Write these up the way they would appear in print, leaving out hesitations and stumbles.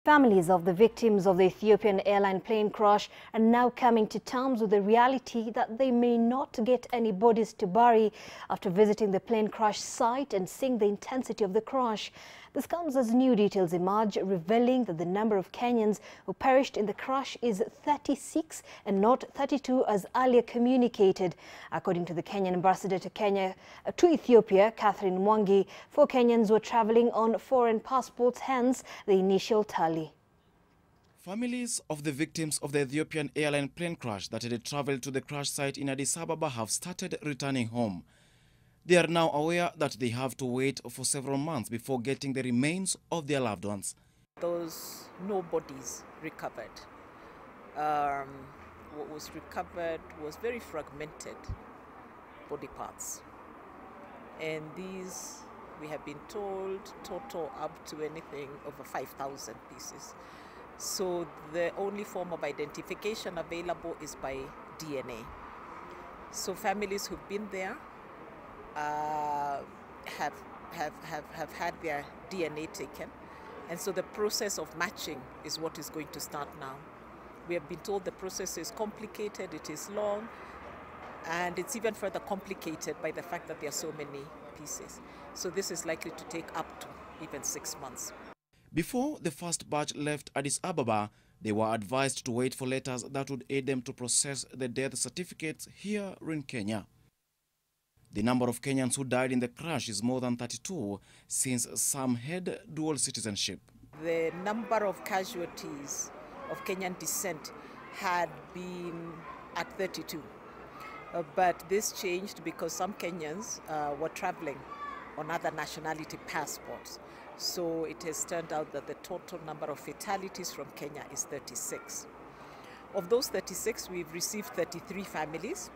Families of the victims of the Ethiopian airline plane crash are now coming to terms with the reality that they may not get any bodies to bury after visiting the plane crash site and seeing the intensity of the crash. This comes as new details emerge, revealing that the number of Kenyans who perished in the crash is 36 and not 32 as earlier communicated. According to the Kenyan ambassador to Ethiopia, Catherine Mwangi, 4 Kenyans were traveling on foreign passports, hence the initial tally. Families of the victims of the Ethiopian airline plane crash that had traveled to the crash site in Addis Ababa have started returning home. They are now aware that they have to wait for several months before getting the remains of their loved ones. Those no bodies recovered. What was recovered was very fragmented body parts. And these, we have been told, total up to anything over 5,000 pieces. So the only form of identification available is by DNA. So families who've been there have had their DNA taken. And so the process of matching is what is going to start now. We have been told the process is complicated, it is long, and it's even further complicated by the fact that there are so many pieces. So this is likely to take up to even 6 months. Before the first batch left Addis Ababa, they were advised to wait for letters that would aid them to process the death certificates here in Kenya. The number of Kenyans who died in the crash is more than 32, since some had dual citizenship. The number of casualties of Kenyan descent had been at 32. But this changed because some Kenyans were traveling on other nationality passports. So it has turned out that the total number of fatalities from Kenya is 36. Of those 36, we've received 33 families.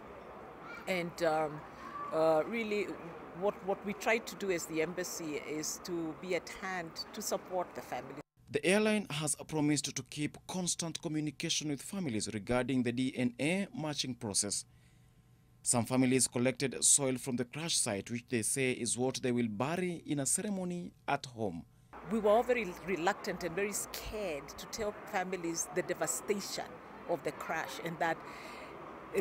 And really, what we try to do as the embassy is to be at hand to support the families. The airline has promised to keep constant communication with families regarding the DNA matching process. Some families collected soil from the crash site, which they say is what they will bury in a ceremony at home. We were all very reluctant and very scared to tell families the devastation of the crash and that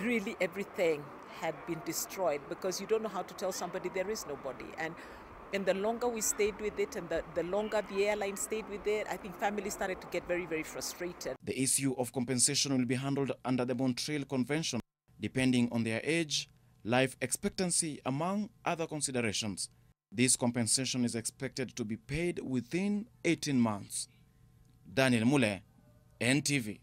really everything had been destroyed, because you don't know how to tell somebody there is nobody. And the longer we stayed with it and the longer the airline stayed with it, I think families started to get very, very frustrated. The issue of compensation will be handled under the Montreal Convention, depending on their age, life expectancy, among other considerations. This compensation is expected to be paid within 18 months. Daniel Mule, NTV.